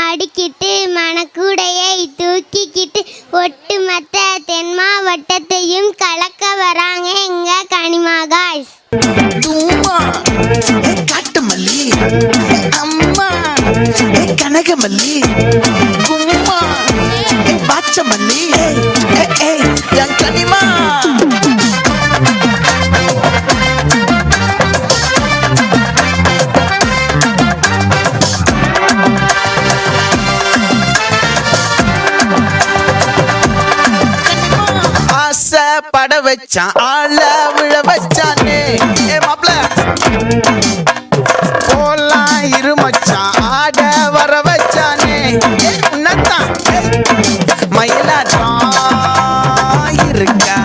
ஆடிக்கிட்டு மணக்கூடையை தூக்கிக்கிட்டு ஒட்டுமொத்த தென் மாவட்டத்தையும் கலக்க வராங்க எங்க கனிமா காய்ஸ். காட்டுமல்லி அம்மா கனகமல்லி கும்மா பாச்சமல்லி என் கனிமா. பட வச்சான் ஆள விழ வச்சானே மாப்ள போலாம் இருமச்சான் ஆட வர வச்சானே உன்னத்தான் மயிலாட்டம் இருக்கா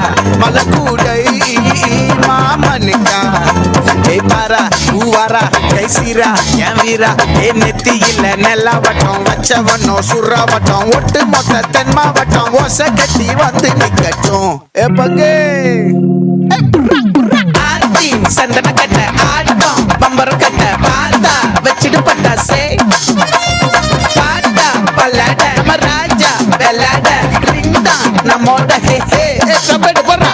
மலக்கூடை மாமனுக்கா பாரா ஊவாரா கைசீரா என் வீரா நெத்தி இல்ல நெல்லா வட்டம் வச்சவனோ சுறா வட்டம் ஒட்டு மொத்த தென் மாவட்டம் ஓசை கட்டி வந்து நிக்கட்டும். சந்தன கட்ட ஆட்டம் பம்பரம் கட்ட பார்த்தா வச்சிட்டு பட்டாசே பாட்டா பல்லாட நம்ம ராஜா வெள்ளாட ரிங்டா நம்மோட ஹே ஹே கபடி போறா.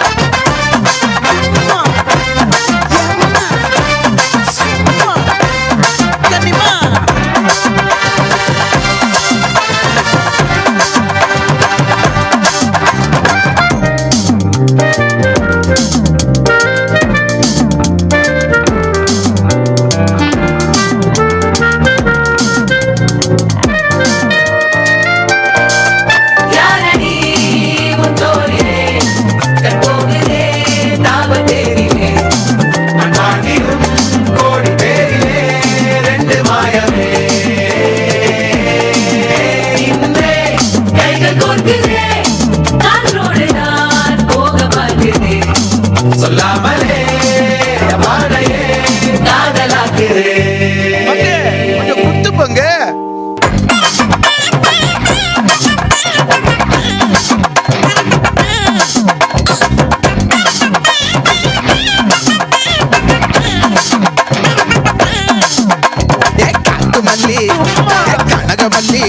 கனகமல்லி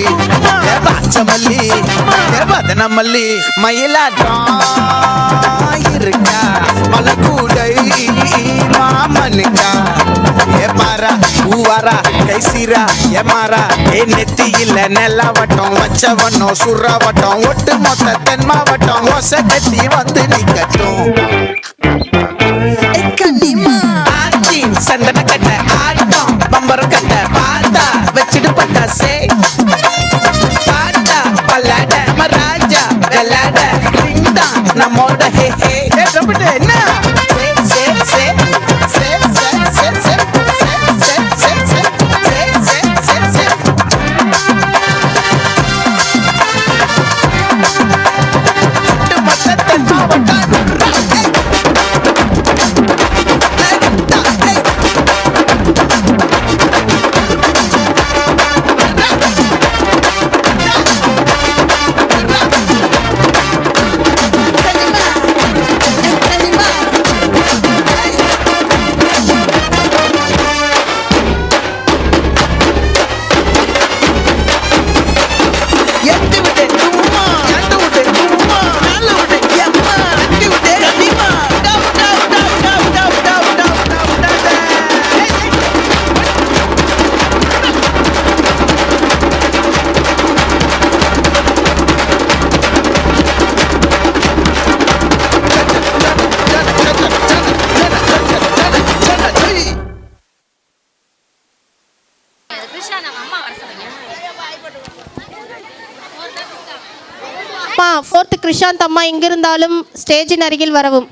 பாச்சமல்லி வதனமல்லி மயிலாட்டம் இருக்கா மலக்கூடை மாமனுக்கா பாரா ஊவாரா கைசீரா மாறா நெத்தி இல்ல நெல்லா வட்டம் வச்சவனோ சுறா வட்டம் ஒட்டு மொத்த தென் மாவட்டம் ஓசை கட்டி வந்து நிக்கட்டும். சந்தன கட்ட ஆட்டம் பம்பரம் கட்ட பார்த்தா வச்சிட்டு பட்டாசே பாட்டா பல்லாட நம்ம ராஜா வெள்ளாட ரிங்டா நம்மோட ஹே ஹே என்ன ஃபோர்த் கிருஷாந்த் அம்மா எங்கிருந்தாலும் ஸ்டேஜின் அருகில் வரவும்.